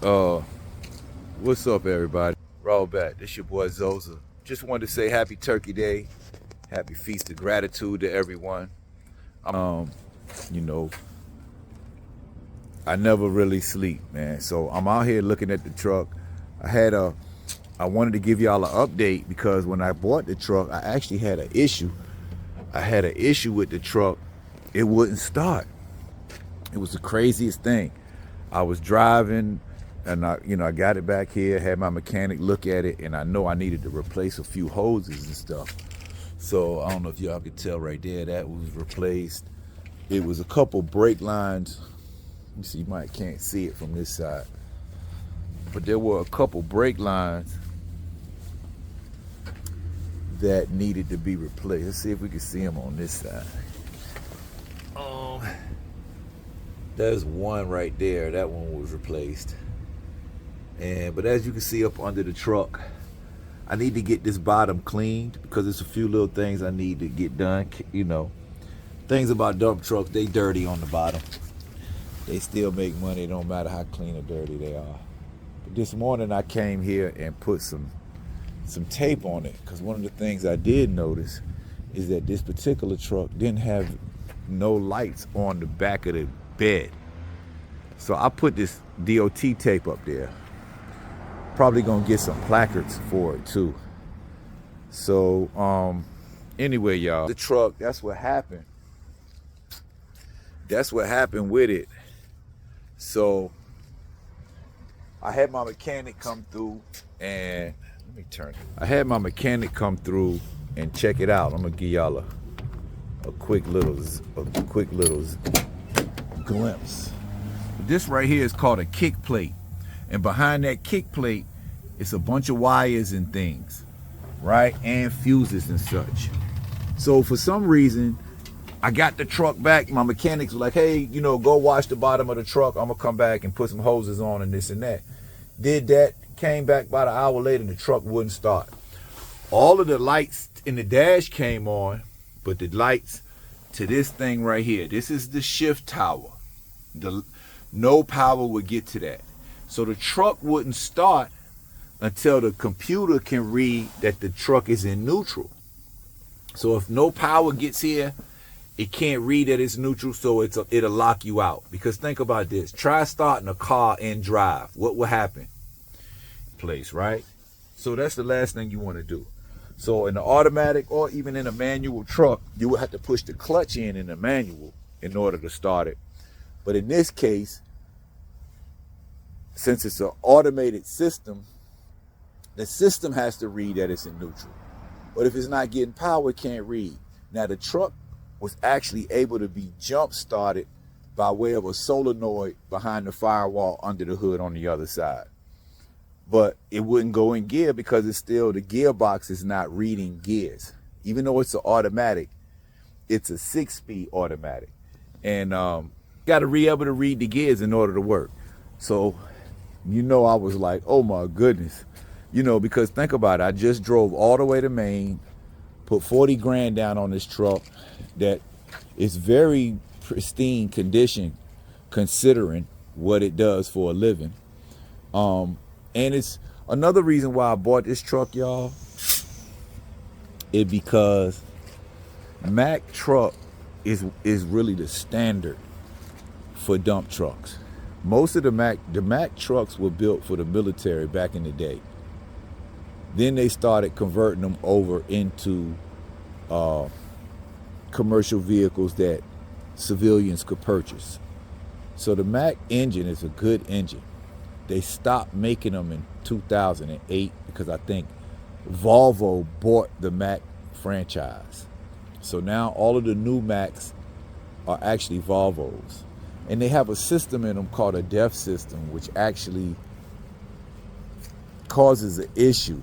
Uh, what's up, everybody? Roll back. This your boy Zoza. Just wanted to say Happy Turkey Day, Happy Feast of Gratitude to everyone. Um, you know, I never really sleep, man. So I'm out here looking at the truck. I wanted to give y'all an update because when I bought the truck, I actually had an issue. I had an issue with the truck. It wouldn't start. It was the craziest thing. I was driving and I got it back here, had my mechanic look at it, and I know I needed to replace a few hoses and stuff. So I don't know if y'all could tell right there, that was replaced. It was a couple brake lines. You see, you might can't see it from this side, but there were a couple brake lines that needed to be replaced. Let's see if we can see them on this side. There's one right there. That one was replaced. But as you can see up under the truck, I need to get this bottom cleaned because there's a few little things I need to get done. You know, things about dump trucks, they dirty on the bottom. They still make money, no matter how clean or dirty they are. But this morning I came here and put some tape on it because one of the things I did notice is that this particular truck didn't have no lights on the back of the bed. So I put this DOT tape up there. Probably gonna get some placards for it too. So anyway, y'all, the truck, that's what happened. That's what happened with it. So I had my mechanic come through and let me turn it. I had my mechanic come through and check it out. I'm gonna give y'all a quick little glimpse. This right here is called a kick plate. And behind that kick plate, it's a bunch of wires and things, right? And fuses and such. So for some reason, I got the truck back. My mechanics were like, hey, go wash the bottom of the truck. I'm gonna come back and put some hoses on and this and that. Did that, came back about an hour later, and the truck wouldn't start. All of the lights in the dash came on, but the lights to this thing right here, this is the shift tower. No power would get to that. So the truck wouldn't start until the computer can read that the truck is in neutral. So if no power gets here, it can't read that it's neutral, so it'll lock you out. Because think about this. Try starting a car in drive. What will happen? Place, right? So that's the last thing you want to do. So in the automatic or even in a manual truck, you would have to push the clutch in the manual in order to start it. But in this case, since it's an automated system, the system has to read that it's in neutral. But if it's not getting power, it can't read. Now the truck was actually able to be jump started by way of a solenoid behind the firewall under the hood on the other side. But it wouldn't go in gear because it's still, the gearbox is not reading gears. Even though it's an automatic, it's a 6-speed automatic. And got to be able to read the gears in order to work. So, I was like, oh my goodness. Because think about it, I just drove all the way to Maine, put 40 grand down on this truck that is very pristine condition considering what it does for a living. And it's another reason why I bought this truck, y'all, is because Mack truck is really the standard for dump trucks. Most of the Mack trucks were built for the military back in the day. Then they started converting them over into commercial vehicles that civilians could purchase. So the Mack engine is a good engine. They stopped making them in 2008 because I think Volvo bought the Mack franchise. So now all of the new Macks are actually Volvos. And they have a system in them called a DEF system, which actually causes an issue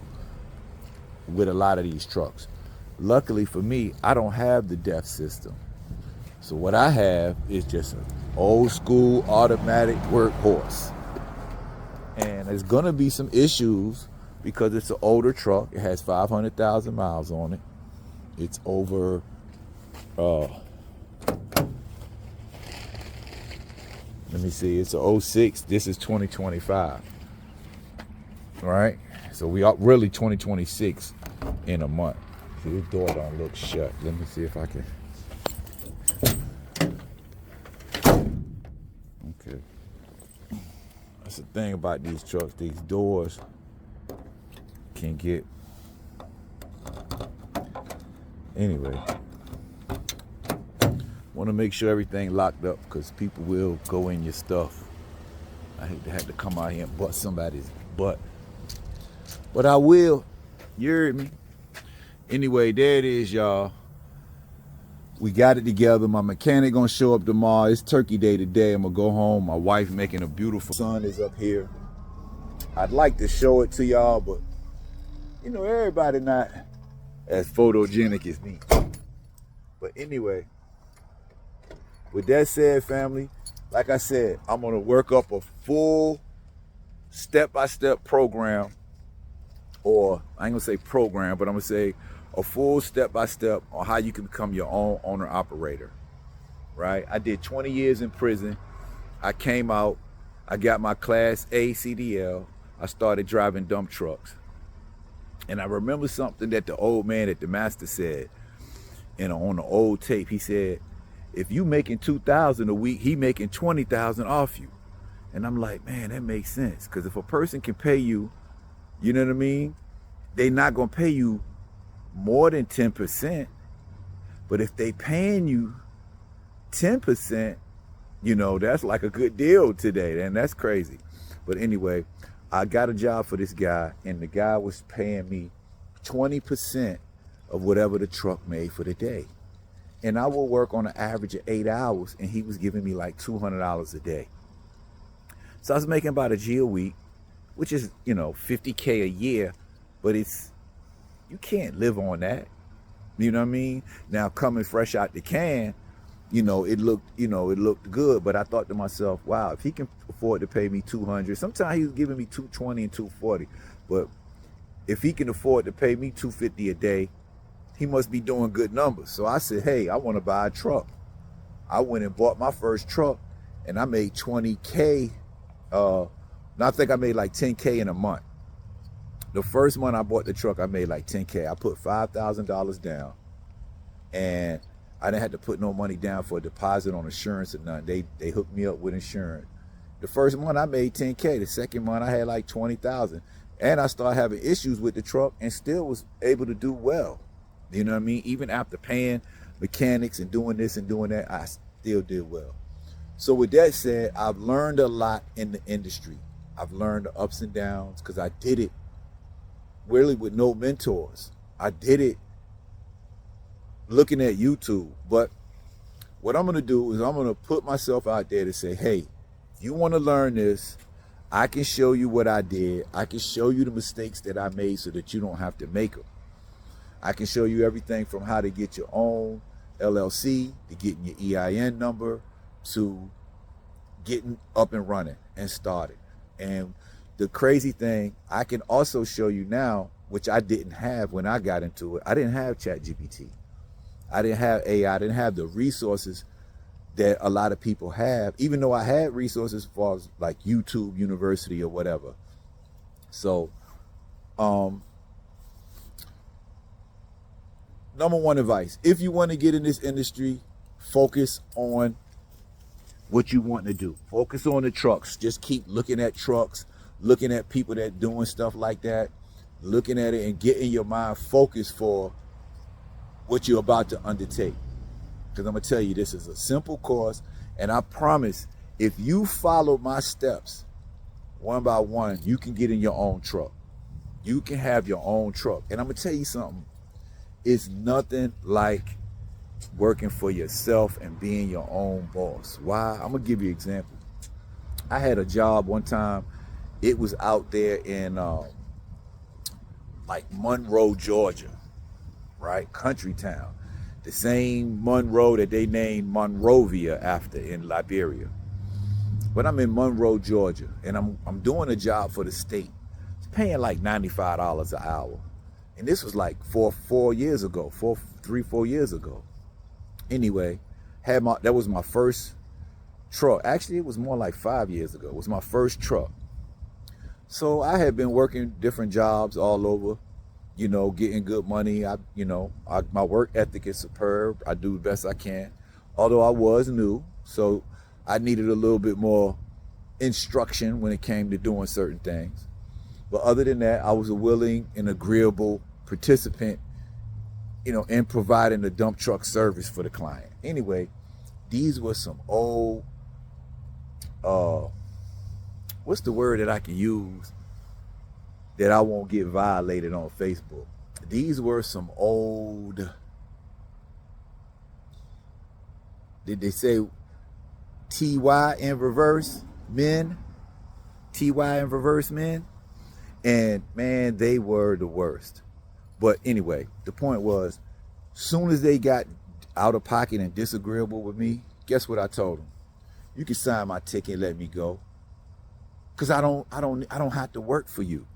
with a lot of these trucks. Luckily for me, I don't have the DEF system. So what I have is just an old school automatic workhorse. And there's gonna be some issues because it's an older truck. It has 500,000 miles on it. It's over Let me see. It's a 06. This is 2025. All right. So we are really 2026 in a month. See, this door don't look shut. Let me see if I can. Okay. That's the thing about these trucks. These doors can get. Anyway. Want to make sure everything locked up because people will go in your stuff. I hate to have to come out here and bust somebody's butt. But I will. You heard me. Anyway, there it is, y'all. We got it together. My mechanic gonna show up tomorrow. It's Turkey Day today. I'm gonna go home. My wife making a beautiful sun is up here. I'd like to show it to y'all, but you know, everybody not as photogenic as me. But anyway, with that said, family, like I said, I'm gonna work up a full step-by-step program, or I ain't gonna say program, but I'm gonna say a full step-by-step on how you can become your own owner-operator, right? I did 20 years in prison. I came out, I got my Class A CDL. I started driving dump trucks. And I remember something that the old man at the master said, on the old tape. He said, if you making $2,000 a week, he making $20,000 off you. And I'm like, man, that makes sense. Because if a person can pay you, you know what I mean? They not gonna pay you more than 10%. But if they paying you 10%, you know, that's like a good deal today. And that's crazy. But anyway, I got a job for this guy, and the guy was paying me 20% of whatever the truck made for the day. And I would work on an average of 8 hours, and he was giving me like $200 a day. So I was making about $1 a week, which is, you know, $50K a year, but you can't live on that. You know what I mean? Now, coming fresh out the can, it looked good, but I thought to myself, wow, if he can afford to pay me $200, sometimes he was giving me $220 and $240, but if he can afford to pay me $250 a day, he must be doing good numbers. So I said, hey, I want to buy a truck. I went and bought my first truck, and I made $20K. I think I made like $10K in a month. The first month I bought the truck, I made like $10K. I put $5,000 down, and I didn't have to put no money down for a deposit on insurance or nothing. They hooked me up with insurance. The first month I made $10K. The second month I had like $20,000. And I started having issues with the truck and still was able to do well. You know what I mean? Even after paying mechanics and doing this and doing that, I still did well. So with that said, I've learned a lot in the industry. I've learned the ups and downs because I did it really with no mentors. I did it looking at YouTube. But what I'm going to do is I'm going to put myself out there to say, hey, if you want to learn this, I can show you what I did. I can show you the mistakes that I made so that you don't have to make them. I can show you everything from how to get your own LLC, to getting your EIN number, to getting up and running and started. And the crazy thing, I can also show you now, which I didn't have when I got into it. I didn't have ChatGPT. I didn't have AI. I didn't have the resources that a lot of people have, even though I had resources as far as like YouTube University or whatever. So, number one advice, if you want to get in this industry, focus on what you want to do. Focus on the trucks. Just keep looking at trucks, looking at people that doing stuff like that, looking at it and getting your mind focused for what you're about to undertake. Because I'm going to tell you, this is a simple course, and I promise if you follow my steps one by one, you can get in your own truck. You can have your own truck. And I'm going to tell you something. It's nothing like working for yourself and being your own boss. Why? I'm going to give you an example. I had a job one time. It was out there in like Monroe, Georgia, right? Country town. The same Monroe that they named Monrovia after in Liberia. But I'm in Monroe, Georgia, and I'm doing a job for the state. It's paying like $95 an hour. And this was like 4 years ago, 4 years ago. Anyway, that was my first truck. Actually, it was more like 5 years ago. It was my first truck. So I had been working different jobs all over, getting good money. My work ethic is superb. I do the best I can. Although I was new, so I needed a little bit more instruction when it came to doing certain things. But other than that, I was a willing and agreeable participant, in providing the dump truck service for the client. Anyway, these were some old, what's the word that I can use that I won't get violated on Facebook? These were some old, did they say TY in reverse men? TY in reverse men? And man, they were the worst. But anyway, the point was, soon as they got out of pocket and disagreeable with me, guess what I told them? You can sign my ticket and let me go. Cause I don't have to work for you.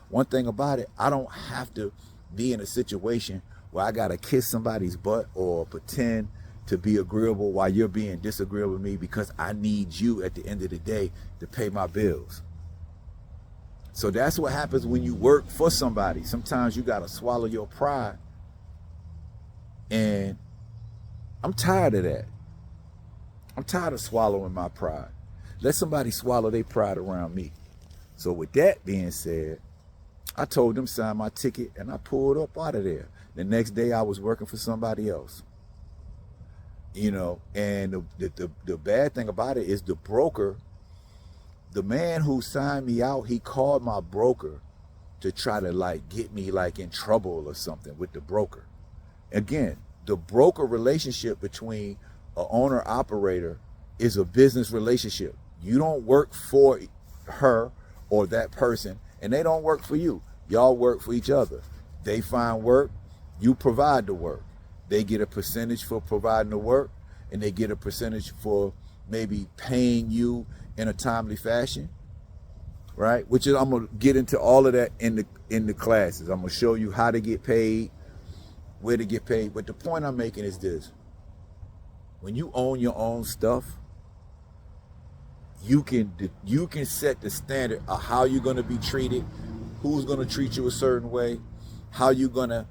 One thing about it, I don't have to be in a situation where I gotta kiss somebody's butt or pretend to be agreeable while you're being disagreeable with me, because I need you at the end of the day to pay my bills. So that's what happens when you work for somebody. Sometimes you gotta swallow your pride. And I'm tired of that. I'm tired of swallowing my pride. Let somebody swallow their pride around me. So with that being said, I told them sign my ticket and I pulled up out of there. The next day I was working for somebody else. And the bad thing about it is the broker, the man who signed me out, he called my broker to try to get me in trouble or something with the broker. Again, the broker relationship between an owner operator is a business relationship. You don't work for her or that person, and they don't work for you. Y'all work for each other. They find work, you provide the work. They get a percentage for providing the work, and they get a percentage for maybe paying you in a timely fashion, right? Which is, I'm gonna get into all of that in the classes. I'm gonna show you how to get paid, where to get paid. But the point I'm making is this: when you own your own stuff, you can set the standard of how you're gonna be treated, who's gonna treat you a certain way, how you gonna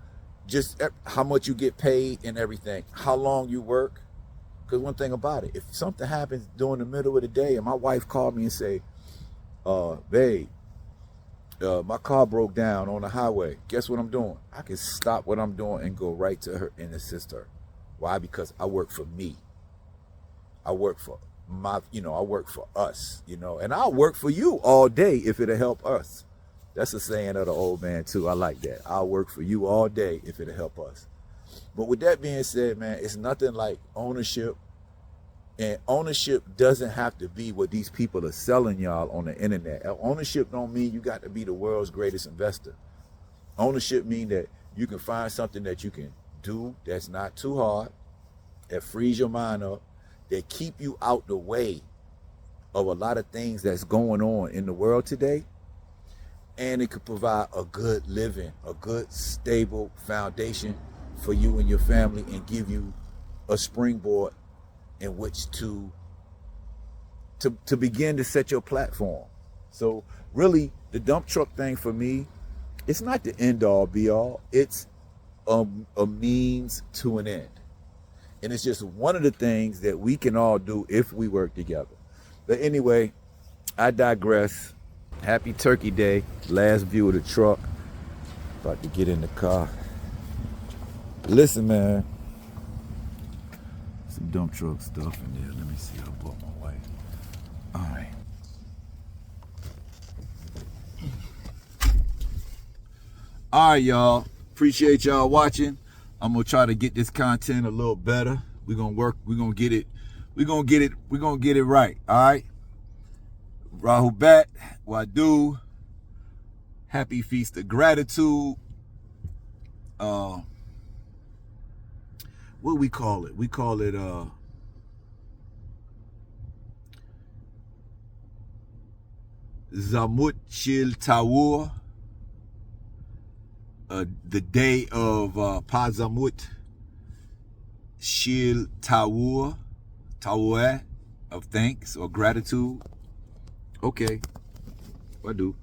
how much you get paid and everything, how long you work. Because one thing about it, if something happens during the middle of the day and my wife called me and say, babe, my car broke down on the highway, guess what I'm doing? I can stop what I'm doing and go right to her and assist her. Why? Because I work for me. I work for I work for us, and I'll work for you all day if it'll help us. That's a saying of the old man too. I like that. I'll work for you all day if it'll help us. But with that being said, man, it's nothing like ownership. And ownership doesn't have to be what these people are selling y'all on the internet. Ownership don't mean you got to be the world's greatest investor. Ownership means that you can find something that you can do that's not too hard, that frees your mind up, that keep you out the way of a lot of things that's going on in the world today. And it could provide a good living, a good stable foundation for you and your family, and give you a springboard in which to begin to set your platform. So really, the dump truck thing for me, it's not the end all be all. It's a means to an end. And it's just one of the things that we can all do if we work together. But anyway, I digress. Happy Turkey Day. Last view of the truck. About to get in the car. Listen, man. Some dump truck stuff in there. Let me see. I bought my wife. All right. All right, y'all. Appreciate y'all watching. I'm gonna try to get this content a little better. We're gonna work. We're gonna get it. We're gonna get it right. All right. Rahubat, Wadu. Happy Feast of Gratitude. What do we call it? We call it Zamut Shil Tawur. The day of Pazamut Shil Tawur. of thanks or gratitude? Okay, I do.